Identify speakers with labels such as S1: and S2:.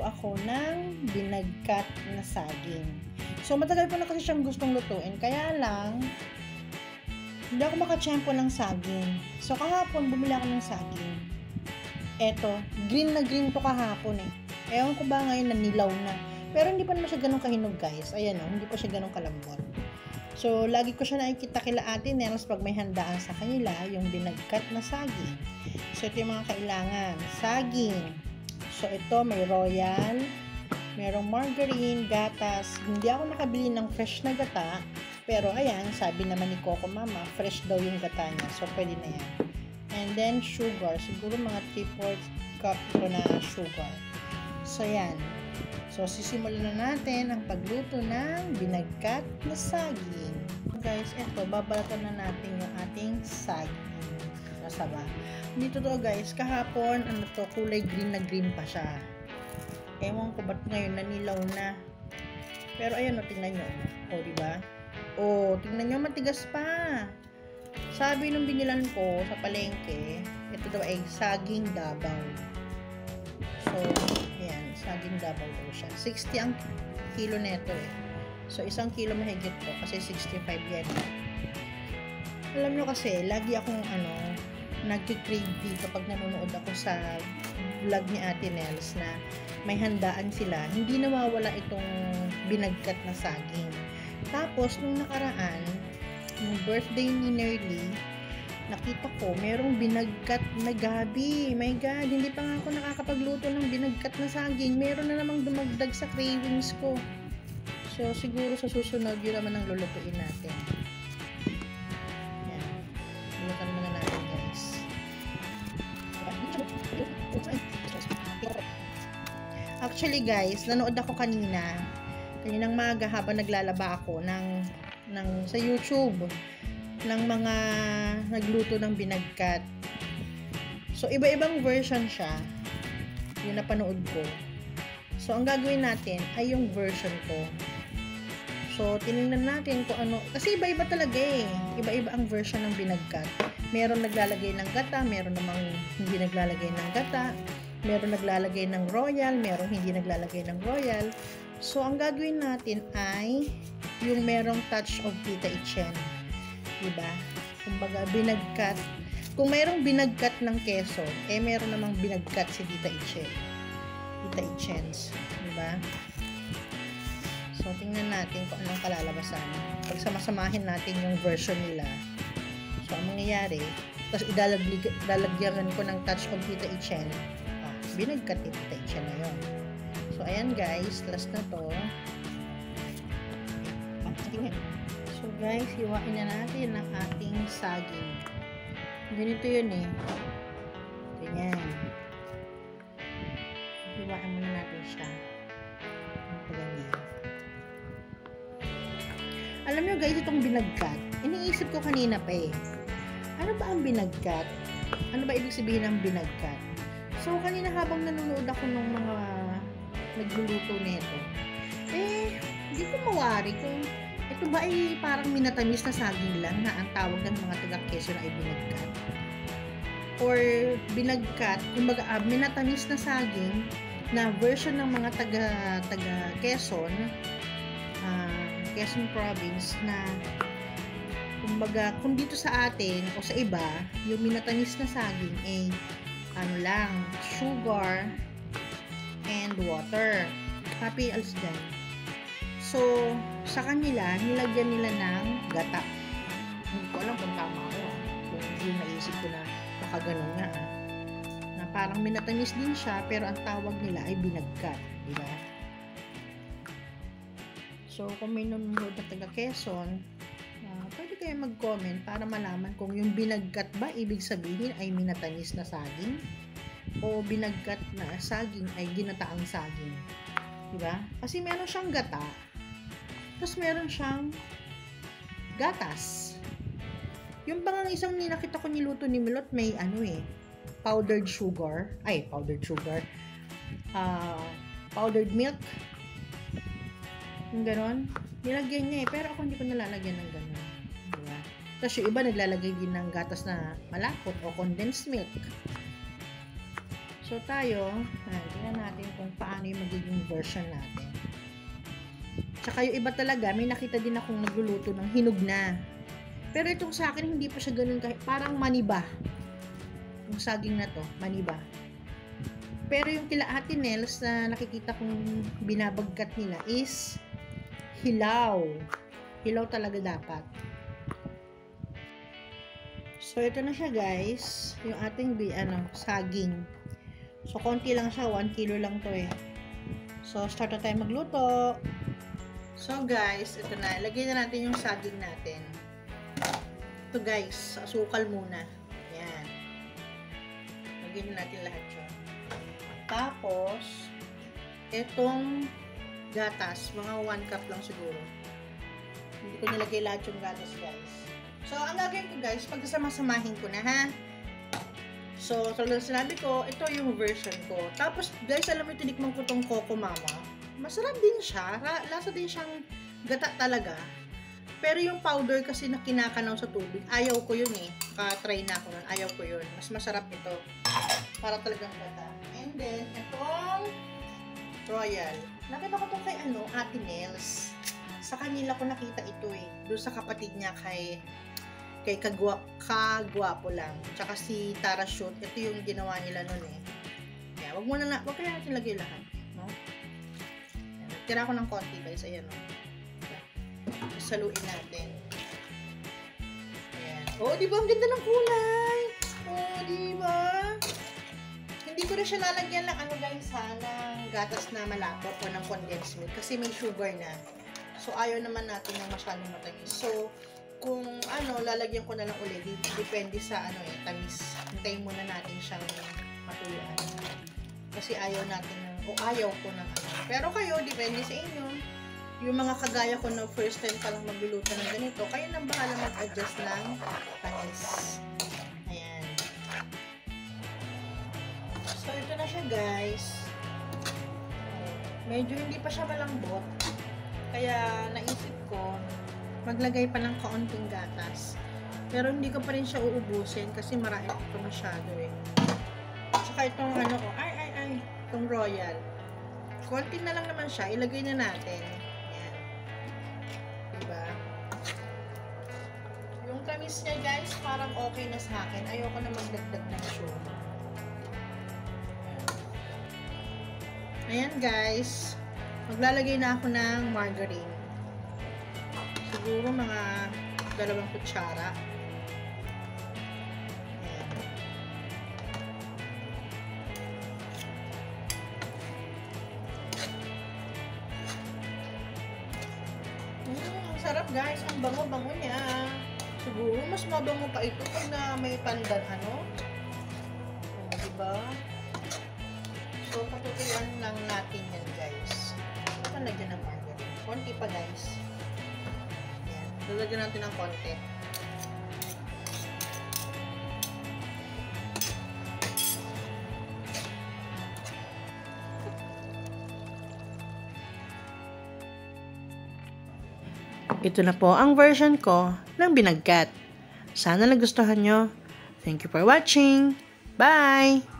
S1: ako ng binagkat na saging. So, matagal po na kasi siyang gustong lutuin. Kaya lang, hindi ako makatsyempo ng saging. So, kahapon, bumili ako ng saging. Eto, green na green to kahapon eh. Ewan ko ba ngayon nanilaw na. Pero hindi pa naman siya ganun kahinog guys. Ayan o, hindi pa siya ganun kalambot. So, lagi ko siya nakikita kila Ate Nels pag may handaan sa kanila, yung binagkat na saging. So, ito yung mga kailangan. Saging. So, ito may royal, merong margarine, gatas. Hindi ako nakabili ng fresh na gata. Pero, ayan, sabi naman ni Coco Mama, fresh daw yung gata niya. So, pwede na yan. And then, sugar. Siguro mga 3/4 cup ito na sugar. So, yan. So, sisimulan na natin ang pagluto ng binagkat na saging. Guys, eto, babalatan na natin yung ating saging. Nasa ba? Dito to guys, kahapon, kulay green na green pa siya. Ewan ko ba't ngayon nanilaw na. Pero ayan o, tingnan nyo. O, diba? O, tingnan nyo, matigas pa. Sabi nung binilan ko sa palengke, ito daw ay saging Davao. So, ayan, saging Davao daw siya. 60 ang kilo neto eh. So, 1 kilo mahigit po kasi 65 yan. Alam nyo kasi, lagi akong nag-crave dito pag nanonood ako sa vlog ni Ate Nels na may handaan sila. Hindi nawawala itong binagkat na saging. Tapos, nung nakaraan, yung birthday ni Nerly, nakita ko, merong binagkat na gabi. My God, hindi pa nga ako nakakapagluto ng binagkat na saging. Meron na namang dumagdag sa cravings ko. So, siguro sa susunod, yun naman ang lulutuin natin. Yan. Lulutan muna natin, guys. Actually, guys, nanood ako kaninang maga habang naglalaba ako sa YouTube ng mga nagluto ng binagkat. So, iba-ibang version siya. Yung napanood ko. So, ang gagawin natin ay yung version ko. So, tinignan natin kung ano. Kasi iba-iba talaga eh. Iba-iba ang version ng binagkat. Meron naglalagay ng gata, meron namang hindi naglalagay ng gata. Meron naglalagay ng royal, meron hindi naglalagay ng royal. So, ang gagawin natin ay yung merong touch of Tita Ichen. Diba? Kumbaga, binagkat. Kung mayroong binagkat ng keso, eh meron namang binagkat si Tita Ichen. Tita Ichen's. Diba? So, tingnan natin kung anong kalalabasan. Pag samasamahin natin yung version nila. So, ang mangyayari, tapos idalagyan ko ng touch of Tita Ichen. Binagkat ni Tita Ichen na yun. So, ayan guys, last na to. So, guys, hiwain na natin ang ating saging. Ganito yun eh. Ganyan. Hiwain muna natin siya. Ganyan. Alam nyo guys, itong binagkat, iniisip ko kanina pa eh. Ano ba ang binagkat? Ano ba ibig sabihin ng binagkat? So, kanina habang nanonood ako ng mga nagluluto nito, eh, hindi ko mawari kung ito ba ay parang minatamis na saging lang na ang tawag ng mga taga-Quezon ay binagkat. Or binagkat, kumbaga minatamis na saging na version ng mga taga-Quezon, Quezon province na kumbaga kung dito sa atin o sa iba, yung minatamis na saging ay sugar and water. Happy als dyan. So, sa kanila, nilagyan nila ng gata. Hindi ko alam kung tama ako. Kung yung naisip ko na nakaganon nga. Na parang minatamis din siya, pero ang tawag nila ay binagkat. Diba? So, kung may nanonood na taga Quezon, pwede kayo mag-comment para malaman kung yung binagkat ba ibig sabihin ay minatamis na saging o binagkat na saging ay ginataang saging. Diba? Kasi meron siyang gata, tapos meron siyang gatas. Yung bang isang ninakita ko niluto ni Milot may powdered milk. Yung ganon. Nilagyan niya eh. Pero ako hindi ko nalalagyan ng ganon. Diba? Tapos yung iba naglalagay din ng gatas na malapot o condensed milk. So tayo, tingnan natin kung paano yung magiging version natin. Tsaka yung iba talaga, may nakita din akong nagluluto ng hinog na. Pero itong sa akin, hindi pa siya ganun parang maniba. Yung saging na to, maniba. Pero yung kila Ate Nels na nakikita kong binabagkat nila is hilaw. Hilaw talaga dapat. So, ito na siya guys. Yung ating saging. So, konti lang siya. 1 kilo lang to eh. So, start na tayo magluto. So, guys, ito na. Lagay na natin yung saging natin. Ito guys, asukal muna. Ayan. Lagay na natin lahat yun. Tapos, itong gatas. Mga 1 cup lang siguro. Hindi ko nilagay lahat yung gatas guys. So, ang gagawin ko guys, pagkasama-samahin ko na ha. So, talagang sinabi ko, ito yung version ko. Tapos, guys, alam mo, tinikman ko tong Coco Mama. Masarap din siya. Lasa din siyang gata talaga. Pero yung powder kasi na kinakanaw sa tubig, ayaw ko yun eh. Ka-try na ako nun. Ayaw ko yun. Mas masarap ito. Para talagang gata. And then, itong Royal. Nakita ko ito kay Ate Nels. Sa kanila ko nakita ito eh. Doon sa kapatid niya kay Kagwapo lang. Tsaka si Tara Shoot, ito yung ginawa nila nun eh. Kaya, wag kaya natin lagay lahat. No? Tira ko ng konti guys. Ayan o. Saluin natin. Ayan. Oh, di ba? Ang ganda ng kulay. Oh, di ba? Hindi ko na siya lalagyan ng guys ha, ng gatas na malapot o ng condensed milk kasi may sugar na. So, ayaw naman natin ng masyadong matamis. So, kung lalagyan ko na lang ulit, depende sa tamis. Hintayin muna natin siyang matuluan. Kasi ayaw natin ayaw ko ng Pero kayo, depende sa inyo. Yung mga kagaya ko na first time pa lang magluluto ng ganito, kayo nang bahala mag-adjust ng tamis. Ayan. So, ito na siya guys. Medyo hindi pa siya malambot. Kaya, naisip ko, maglagay pa ng kaunting gatas. Pero hindi ko pa rin siya uubusin kasi marami ito masyado eh. Tsaka itong itong Royal. Konti na lang naman siya, ilagay na natin. Yan. Diba? Yung tamis niya guys, parang okay na sa akin. Ayoko na magdagdag ng sugar. Ayan guys. Maglalagay na ako ng margarine. Siguro mga 2 kutsara. Ang sarap guys. Ang bango-bango niya. Siguro mas mabango pa ito pag na may pandan diba? So, patutuyan lang natin yan guys. Ito lagyan ng margarine. Konti pa guys. Lalagyan natin ng konti. Ito na po ang version ko ng binagkat. Sana nagustuhan nyo. Thank you for watching. Bye!